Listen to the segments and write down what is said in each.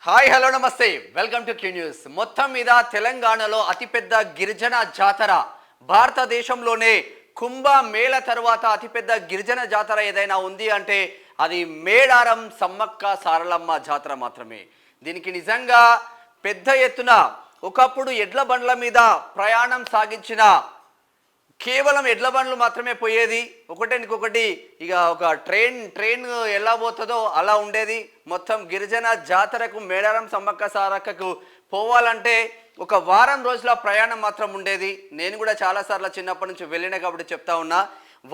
Hi hello నమస్తే welcome to Q news. మొత్తం మీద తెలంగాణలో అతిపెద్ద గిరిజన జాతర, భారతదేశంలోనే కుంభమేళ తర్వాత అతిపెద్ద గిరిజన జాతర ఏదైనా ఉంది అంటే అది మేడారం సమ్మక్క సారలమ్మ జాతర మాత్రమే. దీనికి నిజంగా పెద్ద ఎత్తున ఒకప్పుడు ఎడ్ల బండ్ల మీద ప్రయాణం సాగించిన కేవలం ఎడ్ల బండ్లు మాత్రమే పోయేది. ఒకటి ఇక ఒక ట్రైన్ ఎలా పోతుందో అలా ఉండేది. మొత్తం గిరిజన జాతరకు మేడారం సమ్మక్క సారక్కకు పోవాలంటే ఒక వారం రోజుల ప్రయాణం మాత్రం ఉండేది. నేను కూడా చాలాసార్లు చిన్నప్పటి నుంచి వెళ్ళిన కాబట్టి చెప్తా ఉన్నా.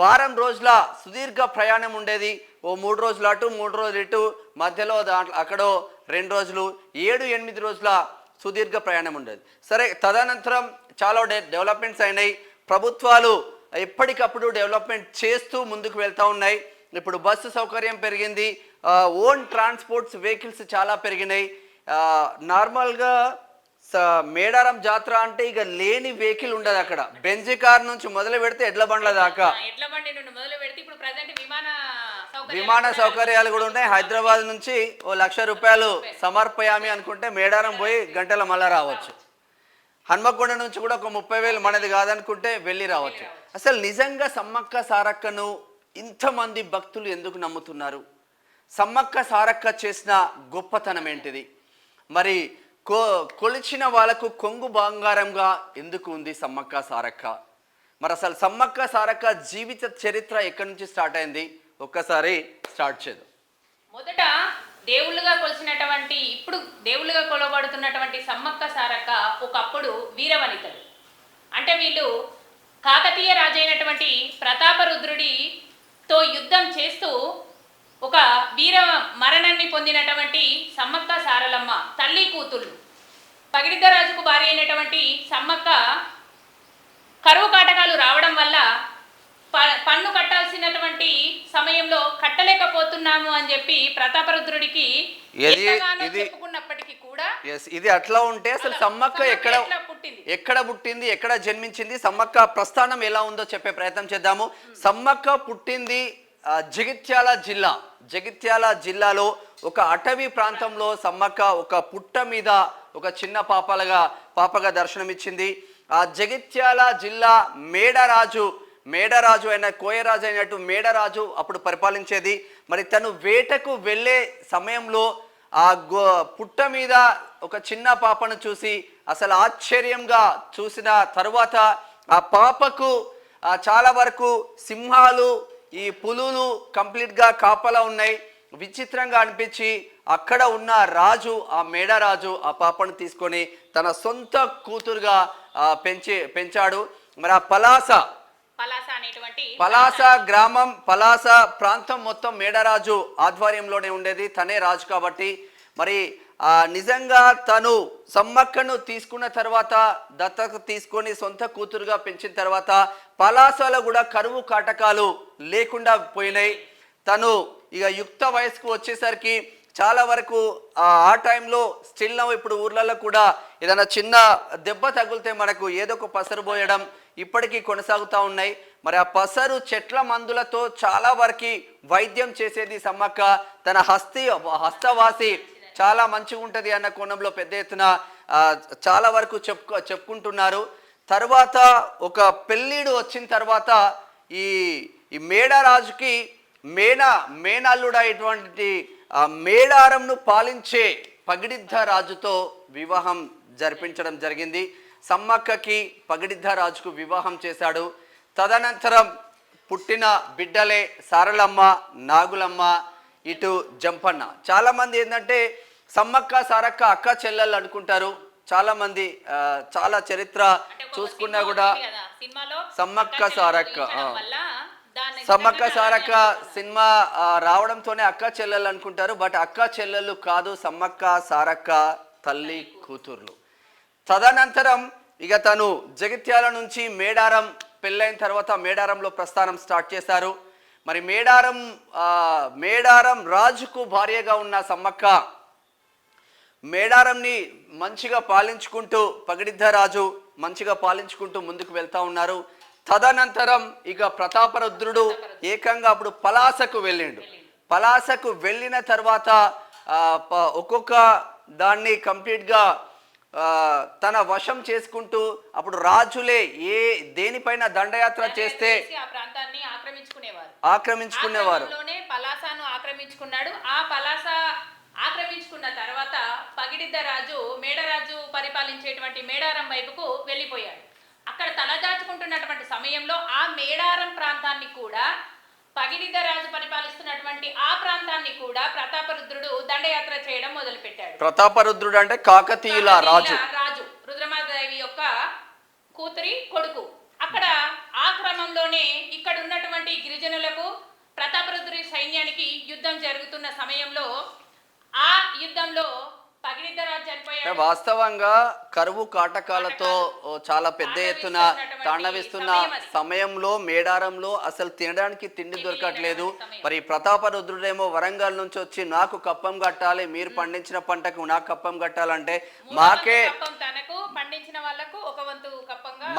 వారం రోజుల సుదీర్ఘ ప్రయాణం ఉండేది. ఓ 3 రోజులు అటు 3 రోజులు ఇటు, మధ్యలో అక్కడో 2 రోజులు, 7-8 రోజుల సుదీర్ఘ ప్రయాణం ఉండేది. సరే, తదనంతరం చాలా డెవలప్మెంట్స్ అయినాయి. ప్రభుత్వాలు ఎప్పటికప్పుడు డెవలప్మెంట్ చేస్తూ ముందుకు వెళ్తూ ఉన్నాయి. ఇప్పుడు బస్సు సౌకర్యం పెరిగింది, ఓన్ ట్రాన్స్పోర్ట్స్ వెహికల్స్ చాలా పెరిగినాయి. నార్మల్గా మేడారం జాతర అంటే ఇక లేని వెహికల్ ఉండదు అక్కడ. బెంజ్ కార్ నుంచి మొదలు పెడితే ఎడ్ల బండ్ల దాకా విమాన సౌకర్యాలు కూడా ఉన్నాయి. హైదరాబాద్ నుంచి ఓ 1,00,000 రూపాయలు సమర్పయామి అనుకుంటే మేడారం పోయి గంటల మళ్ళా రావచ్చు. హన్మకొండ నుంచి కూడా ఒక 30,000 మనది కాదనుకుంటే వెళ్ళి రావచ్చు. అసలు నిజంగా సమ్మక్క సారక్కను ఇంతమంది భక్తులు ఎందుకు నమ్ముతున్నారు? సమ్మక్క సారక్క చేసిన గొప్పతనం ఏంటిది? మరి కొలిచిన వాళ్ళకు కొంగు బంగారంగా ఎందుకు ఉంది సమ్మక్క సారక్క? మరి అసలు సమ్మక్క సారక్క జీవిత చరిత్ర ఎక్కడి నుంచి స్టార్ట్ అయింది? ఒక్కసారి స్టార్ట్ చేద్దాం. మొదట దేవుళ్ళుగా కొలిసినటువంటి, ఇప్పుడు దేవుళ్ళుగా కొలబడుతున్నటువంటి సమ్మక్క సారక్క ఒకప్పుడు వీరవనితలు. అంటే వీళ్ళు కాకతీయ రాజైనటువంటి ప్రతాపరుద్రుడితో యుద్ధం చేస్తూ ఒక వీర మరణాన్ని పొందినటువంటి సమ్మక్క సారలమ్మ తల్లి కూతుళ్ళు. పగిడిద్దరాజుకు భార్య అయినటువంటి సమ్మక్క కరువు కాటకాలు రావడం వల్ల పన్ను కట్టాల్సినటువంటి సమయంలో కట్టలేకపోతున్నాము అని చెప్పి ప్రతాపరుద్రుడికి చెప్పుకున్నప్పటికీ కూడా ఇది అట్లా ఉంటే అసలు సమ్మక్క ఎక్కడ పుట్టింది, ఎక్కడ జన్మించింది, సమ్మక్క ప్రస్థానం ఎలా ఉందో చెప్పే ప్రయత్నం చేద్దాము. సమ్మక్క పుట్టింది జగిత్యాల జిల్లాలో ఒక అటవీ ప్రాంతంలో. సమ్మక్క ఒక పుట్ట మీద ఒక చిన్న పాపగా దర్శనమిచ్చింది. ఆ జగిత్యాల జిల్లా మేడరాజు అయిన కోయరాజు అయినట్టు మేడరాజు అప్పుడు పరిపాలించేది. మరి తను వేటకు వెళ్ళే సమయంలో ఆ పుట్ట మీద ఒక చిన్న పాపను చూసి అసలు ఆశ్చర్యంగా చూసిన తరువాత ఆ పాపకు చాలా వరకు సింహాలు, ఈ పులులు కంప్లీట్గా కాపలా ఉన్నాయి. విచిత్రంగా అనిపించి అక్కడ ఉన్న రాజు, ఆ మేడరాజు ఆ పాపను తీసుకొని తన సొంత కూతురుగా పెంచాడు. మరి ఆ పలాస గ్రామం, పలాస ప్రాంతం మొత్తం మేడరాజు ఆధ్వర్యంలోనే ఉండేది. తనే రాజు కాబట్టి మరి నిజంగా తను సమ్మక్కను తీసుకున్న తర్వాత, దత్తత తీసుకొని సొంత కూతురుగా పెంచిన తర్వాత పలాసలో కూడా కరువు కాటకాలు లేకుండా పోయినాయి. తను ఇక యుక్త వయసుకు వచ్చేసరికి చాలా వరకు ఆ టైంలో స్టిల్ ఇప్పుడు ఊర్లలో కూడా ఏదైనా చిన్న దెబ్బ తగిలితే మనకు ఏదో ఒక పసరు పోయడం ఇప్పటికీ కొనసాగుతూ ఉన్నాయి. మరి ఆ పసరు చెట్ల మందులతో చాలా వరకు వైద్యం చేసేది సమ్మక్క. తన హస్తవాసి చాలా మంచిగా ఉంటుంది అన్న కోణంలో పెద్ద ఎత్తున చాలా వరకు చెప్పుకుంటున్నారు. తర్వాత ఒక పెళ్ళిడు వచ్చిన తర్వాత ఈ మేడరాజుకి మేనల్లుడైనటువంటి మేడారంను పాలించే పగిడిద్ద రాజుతో వివాహం జరిపించడం జరిగింది. సమ్మక్కకి పగిడిద్ద రాజుకు వివాహం చేశాడు. తదనంతరం పుట్టిన బిడ్డలే సారలమ్మ, నాగులమ్మ, ఇటు జంపన్న. చాలామంది ఏంటంటే సమ్మక్క సారక్క అక్క చెల్లెళ్ళు అనుకుంటారు. చాలామంది చాలా చరిత్ర చూసుకున్నా కూడా సమ్మక్క సారక్క సినిమా రావడంతోనే అక్క చెల్లెళ్ళు అనుకుంటారు. బట్ అక్క చెల్లెళ్ళు కాదు, సమ్మక్క సారక్క తల్లి కూతుర్లు. తదనంతరం ఇక తను జగిత్యాల నుంచి మేడారం పెళ్ళైన తర్వాత మేడారంలో ప్రస్థానం స్టార్ట్ చేశారు. మరి మేడారం రాజుకు భార్యగా ఉన్న సమ్మక్క మేడారంని మంచిగా పాలించుకుంటూ, పగిడిద్ద రాజు మంచిగా పాలించుకుంటూ ముందుకు వెళ్తూ ఉన్నారు. తదనంతరం ఇక ప్రతాపరుద్రుడు ఏకంగా అప్పుడు పలాసకు వెళ్ళిండు. పలాసకు వెళ్ళిన తర్వాత ఒక్కొక్క దాన్ని కంప్లీట్గా తన వశం చేసుకుంటూ అప్పుడు రాజులే దేనిపైన దండయాత్ర చేస్తే ఆ ప్రాంతాన్ని ఆక్రమించుకునేవారు. పలాసాను ఆక్రమించుకున్నాడు. ఆ పలాస ఆక్రమించుకున్న తర్వాత పగిడిద్ద రాజు మేడరాజు పరిపాలించేటువంటి మేడారం వైపుకు వెళ్ళిపోయాడు. అక్కడ తలదాచుకుంటున్నటువంటి సమయంలో ఆ మేడారం ప్రాంతాన్ని కూడా పగిడిద్ద రాజు పరిపాలిస్తున్నటువంటి ఆ ప్రాంతాన్ని కూడా ప్రతాపరుద్రుడు దండయాత్ర చేయడం మొదలుపెట్టాడు. ప్రతాపరుద్రుడు అంటే కాకతీయుల రాజు రుద్రమాదేవి యొక్క కూతురి కొడుకు. అక్కడ ఆ క్రమంలోనే ఇక్కడ ఉన్నటువంటి గిరిజనులకు ప్రతాపరుద్రుడి సైన్యానికి యుద్ధం జరుగుతున్న సమయంలో ఆ యుద్ధంలో పగిడిద్దరాజు చనిపోయాడు. వాస్తవంగా కరువు కాటకాలతో చాలా పెద్ద ఎత్తున తాండవిస్తున్న సమయంలో మేడారంలో అసలు తినడానికి తిండి దొరకట్లేదు. మరి ప్రతాపరుద్రుడేమో వరంగల్ నుంచి వచ్చి నాకు కప్పం కట్టాలి, మీరు పండించిన పంటకు నాకు కప్పం కట్టాలంటే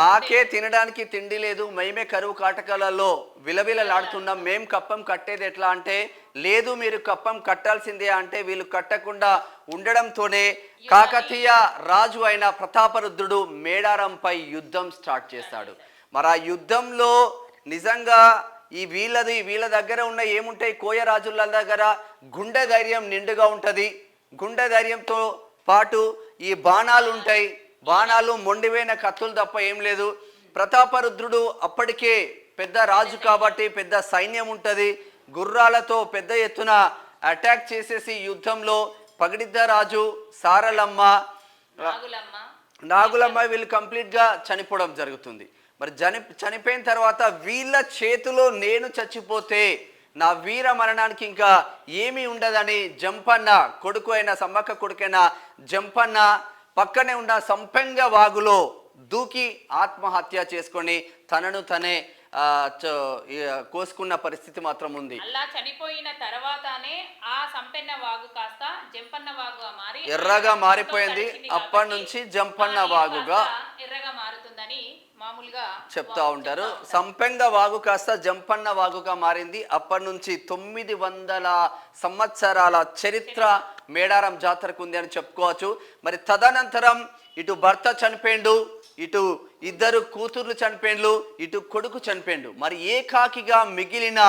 మాకే తినడానికి తిండి లేదు, మేమే కరువు కాటకాలలో విలవిలలాడుతున్నాం, మేం కప్పం కట్టేది ఎట్లా అంటే లేదు మీరు కప్పం కట్టాల్సిందే అంటే వీళ్ళు కట్టకుండా ఉండడంతోనే కాకతీయ రాజు అయిన ప్రతాపరుద్రుడు మేడారంపై యుద్ధం స్టార్ట్ చేస్తాడు. మరి ఆ యుద్ధంలో నిజంగా వీళ్ళ దగ్గర ఉన్న ఏముంటాయి, కోయ రాజుల దగ్గర గుండె ధైర్యం నిండుగా ఉంటుంది. గుండె ధైర్యంతో పాటు ఈ బాణాలు ఉంటాయి, బాణాలు మొండివైన కత్తులు తప్ప ఏం లేదు. ప్రతాపరుద్రుడు అప్పటికే పెద్ద రాజు కాబట్టి పెద్ద సైన్యం ఉంటుంది, గుర్రాలతో పెద్ద ఎత్తున అటాక్ చేసేసి యుద్ధంలో పగిడిద్ద రాజు, సారలమ్మ, నాగులమ్మ వీళ్ళు కంప్లీట్గా చనిపోవడం జరుగుతుంది. మరి చనిపోయిన తర్వాత వీళ్ళ చేతిలో నేను చచ్చిపోతే నా వీర మరణానికి ఇంకా ఏమీ ఉండదని జంపన్న కొడుకు అయిన సమ్మక్క కొడుకైన జంపన్న పక్కనే ఉన్న సంపెంగ వాగులో దూకి ఆత్మహత్య చేసుకొని తనను తనే కోసుకున్న పరిస్థితి మాత్రం ఉంది. అలా చనిపోయిన తర్వాతనే ఆ సంపెన్న వాగు కాస్త జంపన్న వాగుగా మారి ఎర్రగా మారిపోయింది. అప్పటి నుంచి జంపన్న వాగుగా ఎర్రగా మారుతుందని మామూలుగా చెప్తా ఉంటారు. సంపెంగ వాగు కాస్త జంపన్న వాగుగా మారింది. అప్పటి నుంచి 900 సంవత్సరాల చరిత్ర మేడారం జాతరకు ఉంది అని చెప్పుకోవచ్చు. మరి తదనంతరం ఇటు భర్త చనిపోయిండు, ఇటు ఇద్దరు కూతుర్లు చనిపోయిండ్లు, ఇటు కొడుకు చనిపోయిండు. మరి ఏకాకిగా మిగిలిన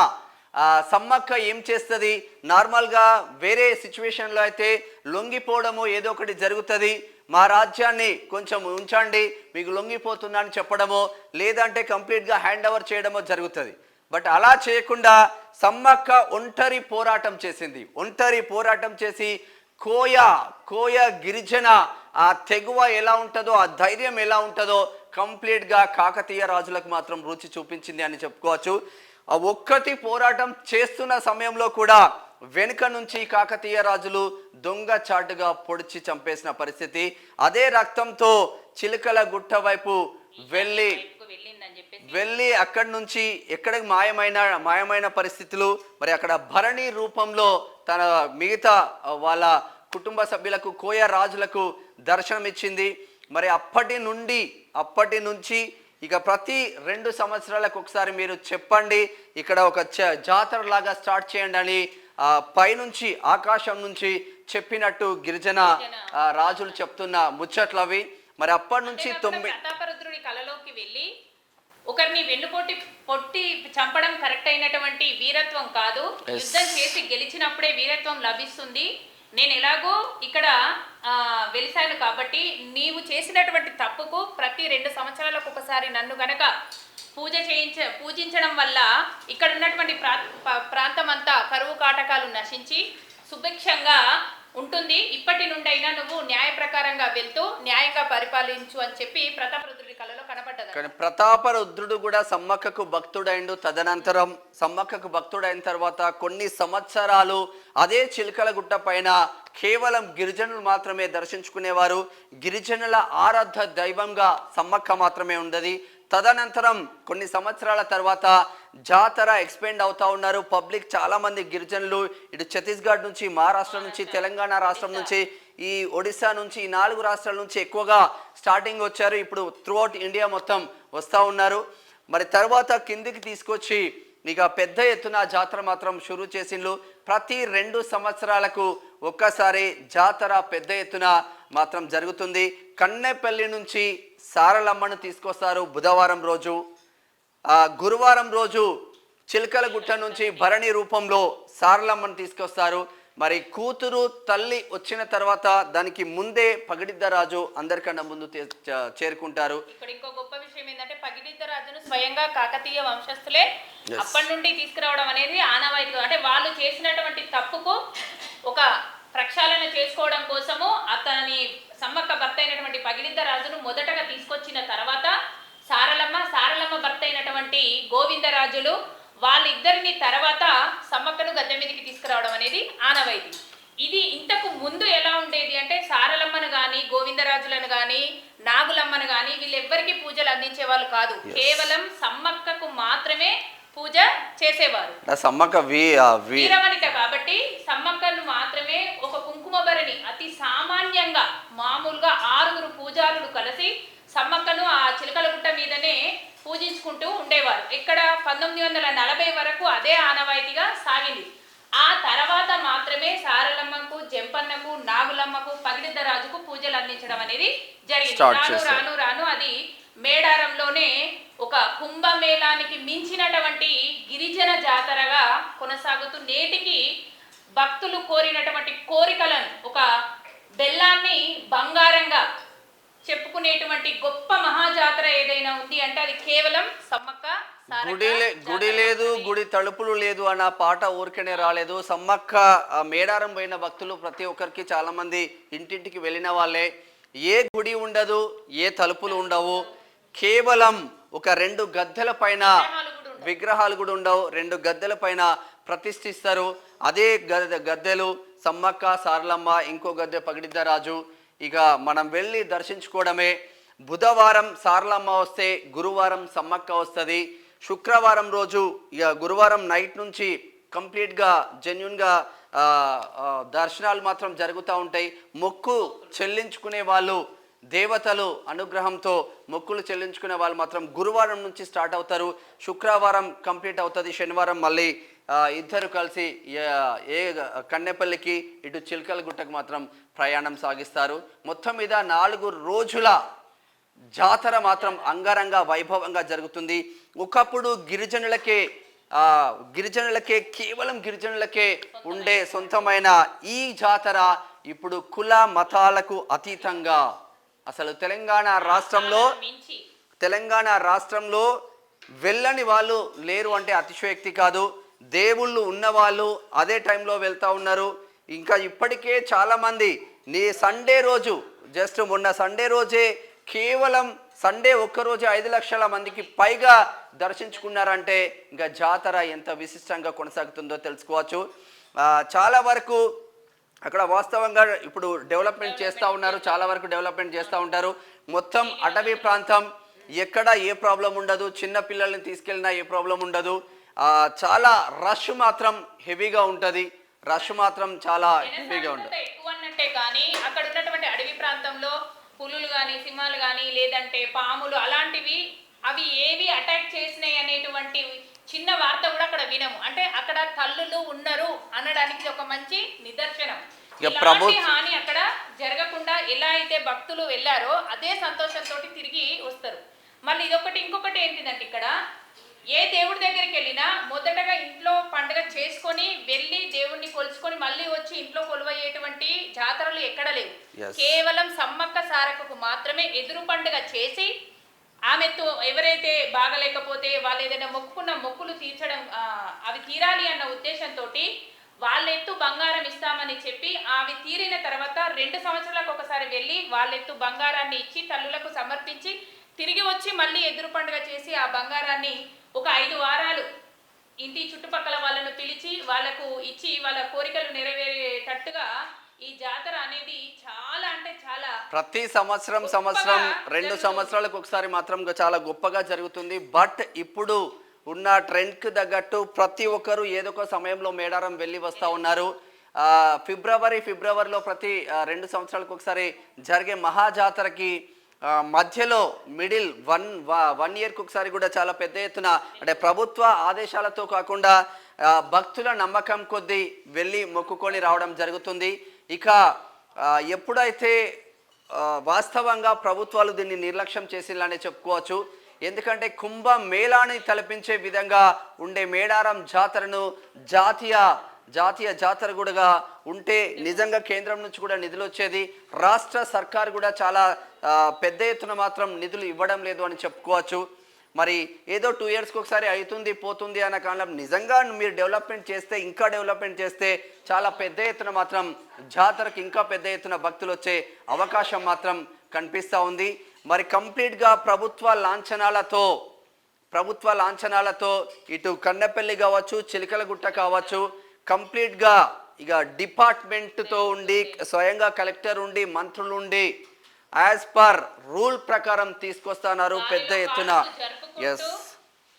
సమ్మక్క ఏం చేస్తుంది, నార్మల్గా వేరే సిచ్యువేషన్లో అయితే లొంగిపోవడము ఏదో ఒకటి జరుగుతుంది, మా రాజ్యాన్ని కొంచెం ఉంచండి మీకు లొంగిపోతున్నా అని చెప్పడమో లేదంటే కంప్లీట్గా హ్యాండ్ ఓవర్ చేయడమో జరుగుతుంది. బట్ అలా చేయకుండా సమ్మక్క ఒంటరి పోరాటం చేసింది. ఒంటరి పోరాటం చేసి కోయ గిరిజన ఆ తెగువ ఎలా ఉంటుందో, ఆ ధైర్యం ఎలా ఉంటుందో కంప్లీట్గా కాకతీయ రాజులకు మాత్రం రుచి చూపించింది అని చెప్పుకోవచ్చు. ఆ ఒక్కటి పోరాటం చేస్తున్న సమయంలో కూడా వెనుక నుంచి కాకతీయ రాజులు దొంగ చాటుగా పొడిచి చంపేసిన పరిస్థితి. అదే రక్తంతో చిలుకల గుట్ట వైపు వెళ్ళి అక్కడి నుంచి ఎక్కడికి మాయమైన పరిస్థితులు. మరి అక్కడ భరణి రూపంలో తన మిగతా వాళ్ళ కుటుంబ సభ్యులకు కోయ రాజులకు దర్శనం ఇచ్చింది. మరి అప్పటి నుంచి ఇక ప్రతి 2 సంవత్సరాలకు ఒకసారి మీరు చెప్పండి, ఇక్కడ ఒక జాతర లాగా స్టార్ట్ చేయండి అని పైనుంచి ఆకాశం నుంచి చెప్పినట్టు గిరిజన రాజులు చెప్తున్న ముచ్చట్లు అవి. మరి అప్పటి నుంచి ప్రతాపరుద్రుడి కలలోకి వెళ్ళి ఒకరిని పొట్టి చంపడం కరెక్ట్ అయినటువంటి వీరత్వం కాదు, యుద్ధం చేసి గెలిచినప్పుడే వీరత్వం లభిస్తుంది. నేను ఎలాగో ఇక్కడ వెలిసాను కాబట్టి నీవు చేసినటువంటి తప్పుకు ప్రతి 2 సంవత్సరాలకు ఒకసారి నన్ను గనక పూజించడం వల్ల ఇక్కడ ఉన్నటువంటి ప్రాంతం అంతా కరువు కాటకాలు నశించి సుభిక్షంగా ఉంటుంది. ఇప్పటి నుండి అయినా నువ్వు న్యాయ ప్రకారంగా వెళ్తూ న్యాయంగా పరిపాలించు అని చెప్పి ప్రతాపరుద్రుడి కళలో కనబడ్డది. కానీ ప్రతాపరుద్రుడు కూడా సమ్మక్కకు భక్తుడైండు. తదనంతరం సమ్మక్కకు భక్తుడైన తర్వాత కొన్ని సంవత్సరాలు అదే చిలుకల గుట్ట పైన కేవలం గిరిజనులు మాత్రమే దర్శించుకునేవారు. గిరిజనుల ఆరాధ్య దైవంగా సమ్మక్క మాత్రమే ఉండదు. తదనంతరం కొన్ని సంవత్సరాల తర్వాత జాతర ఎక్స్పెండ్ అవుతా ఉన్నారు. పబ్లిక్ చాలా మంది గిరిజనులు ఇటు ఛత్తీస్గఢ్ నుంచి, మహారాష్ట్ర నుంచి, తెలంగాణ రాష్ట్రం నుంచి, ఈ ఒడిశా నుంచి, ఈ 4 రాష్ట్రాల నుంచి ఎక్కువగా స్టార్టింగ్ వచ్చారు. ఇప్పుడు త్రూఅవుట్ ఇండియా మొత్తం వస్తూ ఉన్నారు. మరి తర్వాత కిందికి తీసుకొచ్చి ఇక పెద్ద ఎత్తున జాతర మాత్రం షురూ చేసిండ్రు. ప్రతి 2 సంవత్సరాలకు ఒక్కసారి జాతర పెద్ద ఎత్తున మాత్రం జరుగుతుంది. కన్నెపల్లి నుంచి సారలమ్మను తీసుకొస్తారు బుధవారం రోజు. గురువారం రోజు చిలకలగుట్ట నుంచి భరణి రూపంలో సారలమ్మను తీసుకొస్తారు. మరి కూతురు తల్లి వచ్చిన తర్వాత దానికి ముందే పగిడిద్దరాజు అందరికన్నా ముందు చేరుకుంటారు. ఇక్కడ ఇంకో గొప్ప విషయం ఏంటంటే పగిడిద్దరాజును స్వయంగా కాకతీయ వంశస్థులే అప్పటి నుండి తీసుకురావడం అనేది ఆనవాయితీ. అంటే వాళ్ళు చేసినటువంటి తప్పుకు ఒక ప్రక్షాళన చేసుకోవడం కోసము అతని సమ్మక్క భర్త అయినటువంటి పగిడిద్దరాజును మొదటగా తీసుకొచ్చిన తర్వాత సారలమ్మ భర్త అయినటువంటి గోవిందరాజులు వాళ్ళిద్దరిని తర్వాత సమ్మక్కను గద్దె మీదకి తీసుకురావడం అనేది ఆనవాయితీ. ఇది ఇంతకు ముందు ఎలా ఉండేది అంటే సారలమ్మను కానీ గోవిందరాజులను కానీ నాగులమ్మను కానీ వీళ్ళెవ్వరికి పూజలు అందించే వాళ్ళు కాదు. కేవలం సమ్మక్కకు మాత్రమే పూజ చేసేవారు. సమ్మక్క వీరవనిత కాబట్టి సమ్మక్కను మాత్రమే ఒక కుంకుమ భరణి అతి సామాన్యంగా మామూలుగా 6 పూజారులు కలిసి సమ్మక్కను ఆ చిలకలగుట్ట మీదనే పూజించుకుంటూ ఉండేవారు. ఇక్కడ 1940 వరకు అదే ఆనవాయితీగా సాగింది. ఆ తర్వాత మాత్రమే సారలమ్మకు, జంపన్నకు, నాగులమ్మకు, పగిడిద్దరాజుకు పూజలు అందించడం అనేది జరిగింది. రాను అది మేడారంలోనే ఒక కుంభమేళానికి మించినటువంటి గిరిజన జాతరగా కొనసాగుతూ నేటికి భక్తులు కోరినటువంటి కోరికలను ఒక బెల్లాన్ని బంగారంగా చెప్పుకునేటువంటి గొప్ప మహాజాతర ఏదైనా ఉంది అంటే అది కేవలం సమ్మక్క. గుడి లేదు, గుడి తలుపులు లేదు అన్న పాట ఊరికనే రాలేదు. సమ్మక్క మేడారం పోయిన భక్తులు ప్రతి ఒక్కరికి చాలా మంది ఇంటింటికి వెళ్ళిన వాళ్ళే. ఏ గుడి ఉండదు, ఏ తలుపులు ఉండవు, కేవలం ఒక 2 గద్దెల పైన విగ్రహాలు కూడా ఉండవు. 2 గద్దెల పైన ప్రతిష్ఠిస్తారు. అదే గద్దెలు సమ్మక్క, సారలమ్మ, ఇంకో గద్దె పగిడిద్దరాజు. ఇక మనం వెళ్ళి దర్శించుకోవడమే. బుధవారం సారలమ్మ వస్తే గురువారం సమ్మక్క వస్తుంది. శుక్రవారం రోజు ఇక గురువారం నైట్ నుంచి కంప్లీట్గా జెన్యున్గా దర్శనాలు మాత్రం జరుగుతూ ఉంటాయి. మొక్కు చెల్లించుకునే వాళ్ళు దేవతలు అనుగ్రహంతో మొక్కులు చెల్లించుకునే వాళ్ళు మాత్రం గురువారం నుంచి స్టార్ట్ అవుతారు. శుక్రవారం కంప్లీట్ అవుతుంది. శనివారం మళ్ళీ ఇద్దరు కలిసి ఏ కన్నెపల్లికి ఇటు చిలకలగుట్టకు మాత్రం ప్రయాణం సాగిస్తారు. మొత్తం మీద 4 రోజుల జాతర మాత్రం అంగరంగ వైభవంగా జరుగుతుంది. ఒకప్పుడు గిరిజనులకే కేవలం గిరిజనులకే ఉండే సొంతమైన ఈ జాతర ఇప్పుడు కుల మతాలకు అతీతంగా అసలు తెలంగాణ రాష్ట్రంలో వెళ్ళని వాళ్ళు లేరు అంటే అతిశయోక్తి కాదు. దేవుళ్ళు ఉన్నవాళ్ళు అదే టైంలో వెళ్తూ ఉన్నారు. ఇంకా ఇప్పటికే చాలామంది సండే రోజు జస్ట్ మొన్న సండే రోజే కేవలం సండే ఒక్కరోజు 5 లక్షల మందికి పైగా దర్శించుకున్నారంటే ఇంకా జాతర ఎంత విశిష్టంగా కొనసాగుతుందో తెలుసుకోవచ్చు. చాలా వరకు అక్కడ వాస్తవంగా ఇప్పుడు డెవలప్మెంట్ చేస్తూ ఉన్నారు. చాలా వరకు డెవలప్మెంట్ చేస్తూ ఉంటారు. మొత్తం అటవీ ప్రాంతం, ఎక్కడ ఏ ప్రాబ్లం ఉండదు. చిన్న పిల్లల్ని తీసుకెళ్ళినా ఏ ప్రాబ్లం ఉండదు. చాలా రష్ మాత్రం హెవీగా ఉంటుంది. చాలా హెవీగా ఉంటుంది. ఎక్కువ అన్నట్టే కానీ అక్కడ ఉన్నటువంటి అడవి ప్రాంతంలో పులులు కానీ సింహాలు కానీ లేదంటే పాములు అలాంటివి అవి ఏవి అటాక్ చేసినాయి అనేటువంటి చిన్న వార్త కూడా అక్కడ వినము. అంటే అక్కడ తల్లులు ఉన్నారు అనడానికి ఒక మంచి నిదర్శనం. హాని అక్కడ జరగకుండా ఎలా అయితే భక్తులు వెళ్ళారో అదే సంతోషంతో తిరిగి వస్తారు. మళ్ళీ ఇంకొకటి ఏంటిదంటే ఇక్కడ ఏ దేవుడి దగ్గరికి వెళ్ళినా మొదటగా ఇంట్లో పండుగ చేసుకొని వెళ్ళి దేవుణ్ణి కొలుచుకొని మళ్ళీ వచ్చి ఇంట్లో కొలువయ్యేటువంటి జాతరలు ఎక్కడ లేవు. కేవలం సమ్మక్క సారక్కకు మాత్రమే ఎదురు పండుగ చేసి ఆమెతో ఎవరైతే బాగలేకపోతే వాళ్ళు ఏదైనా మొక్కుకున్న మొక్కులు తీర్చడం అవి తీరాలి అన్న ఉద్దేశంతో వాళ్ళెత్తు బంగారం ఇస్తామని చెప్పి అవి తీరిన తర్వాత 2 సంవత్సరాలకు ఒకసారి వెళ్ళి వాళ్ళెత్తు బంగారాన్ని ఇచ్చి తల్లులకు సమర్పించి తిరిగి వచ్చి మళ్ళీ ఎదురు పండుగ చేసి ఆ బంగారాన్ని ఒక 5 వారాలు ఇంటి చుట్టుపక్కల వాళ్ళను పిలిచి వాళ్ళకు ఇచ్చి వాళ్ళ కోరికలు నెరవేరేటట్టుగా ఈ జాతర అనేది చాలా అంటే చాలా ప్రతి సంవత్సరం 2 సంవత్సరాలకు ఒకసారి మాత్రం చాలా గొప్పగా జరుగుతుంది. బట్ ఇప్పుడు ఉన్న ట్రెండ్కి తగ్గట్టు ప్రతి ఒక్కరు ఏదో ఒక సమయంలో మేడారం వెళ్ళి వస్తూ ఉన్నారు. ఫిబ్రవరిలో ప్రతి 2 సంవత్సరాలకు ఒకసారి జరిగే మహాజాతరకి మధ్యలో మిడిల్ వన్ ఇయర్కి ఒకసారి కూడా చాలా పెద్ద ఎత్తున అంటే ప్రభుత్వ ఆదేశాలతో కాకుండా భక్తుల నమ్మకం కొద్దీ వెళ్ళి మొక్కుకొని రావడం జరుగుతుంది. ఇక ఎప్పుడైతే వాస్తవంగా ప్రభుత్వాలు దీన్ని నిర్లక్ష్యం చేసిందనే చెప్పుకోవచ్చు. ఎందుకంటే కుంభ మేళాని తలపించే విధంగా ఉండే మేడారం జాతరను జాతీయ జాతర కూడా ఉంటే నిజంగా కేంద్రం నుంచి కూడా నిధులు వచ్చేది. రాష్ట్ర సర్కార్ కూడా చాలా పెద్ద ఎత్తున మాత్రం నిధులు ఇవ్వడం లేదు అని చెప్పుకోవచ్చు. మరి ఏదో 2 ఇయర్స్కి ఒకసారి అవుతుంది పోతుంది అన్న కారణం నిజంగా మీరు డెవలప్మెంట్ చేస్తే ఇంకా డెవలప్మెంట్ చేస్తే చాలా పెద్ద ఎత్తున మాత్రం జాతరకి ఇంకా పెద్ద ఎత్తున భక్తులు వచ్చే అవకాశం మాత్రం కనిపిస్తూ ఉంది. మరి కంప్లీట్గా ప్రభుత్వ లాంఛనాలతో ఇటు కన్నెపల్లి కావచ్చు, చిలకలగుట్ట కావచ్చు, కంప్లీట్గా ఇక డిపార్ట్మెంట్తో ఉండి స్వయంగా కలెక్టర్ ఉండి మంత్రులు ఉండి యాజ్ పర్ రూల్ ప్రకారం తీసుకొస్తున్నారు పెద్ద ఎత్తున. ఎస్,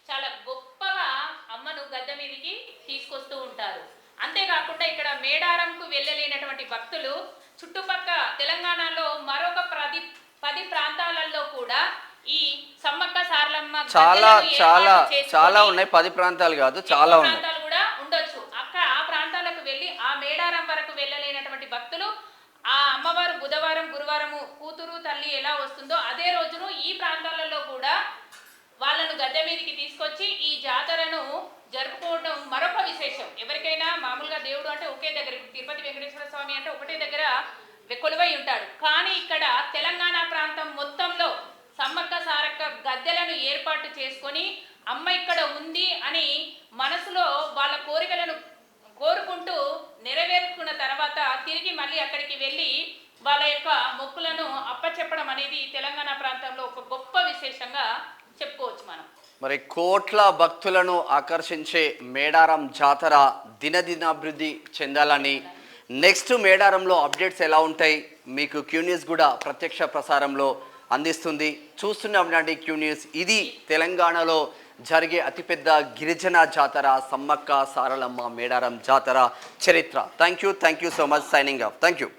చాలా గొప్పగా అమ్మను గద్దె మీదకి తీసుకొస్తూ ఉంటారు. అంతేకాకుండా ఇక్కడ మేడారంకు వెళ్ళలేనటువంటి భక్తులు చుట్టుపక్క తెలంగాణలో మరొక 10 ప్రాంతాలలో కూడా ఈ సమ్మక్క సారలమ్మ చాలా ఉన్నాయి. 10 ప్రాంతాలు కాదు, చాలా ఉన్నాయి కూడా ఉండొచ్చు. ఆ ప్రాంతాలకు వెళ్ళి ఆ మేడారం వరకు వెళ్ళలేనటువంటి భక్తులు ఆ అమ్మవారు బుధవారం గురువారము కూతురు తల్లి ఎలా వస్తుందో అదే రోజును ఈ ప్రాంతాలలో కూడా వాళ్ళను గద్దె మీదకి తీసుకొచ్చి ఈ జాతరను జరుపుకోవడం మరొక విశేషం. ఎవరికైనా మామూలుగా దేవుడు అంటే ఒకే దగ్గర, తిరుపతి వెంకటేశ్వర స్వామి అంటే ఒకటే దగ్గర కొలువై ఉంటాడు. కానీ ఇక్కడ తెలంగాణ ప్రాంతం మొత్తంలో సమ్మక్క సారక్క గద్దెలను ఏర్పాటు చేసుకొని అమ్మ ఇక్కడ ఉంది అని మనసులో వాళ్ళ కోరికలను కోరుకుంటూ నెరవేర్చుకున్న తర్వాత తిరిగి మళ్ళీ అక్కడికి వెళ్ళి వాళ్ళ యొక్క మొక్కులను అప్పచెప్పడం అనేది తెలంగాణ ప్రాంతంలో ఒక గొప్ప విశేషంగా చెప్పుకోవచ్చు మనం. మరి కోట్ల భక్తులను ఆకర్షించే మేడారం జాతర దినదినాభివృద్ధి చెందాలని నెక్స్ట్ మేడారంలో అప్డేట్స్ ఎలా ఉంటాయి మీకు క్యూ న్యూస్ కూడా ప్రత్యక్ష ప్రసారంలో అందిస్తుంది. చూస్తున్నాం క్యూ న్యూస్. ఇది తెలంగాణలో జరిగే అతిపెద్ద గిరిజన జాతర సమ్మక్క సారలమ్మ మేడారం జాతర చరిత్ర. Thank you so much. Signing off. Thank you.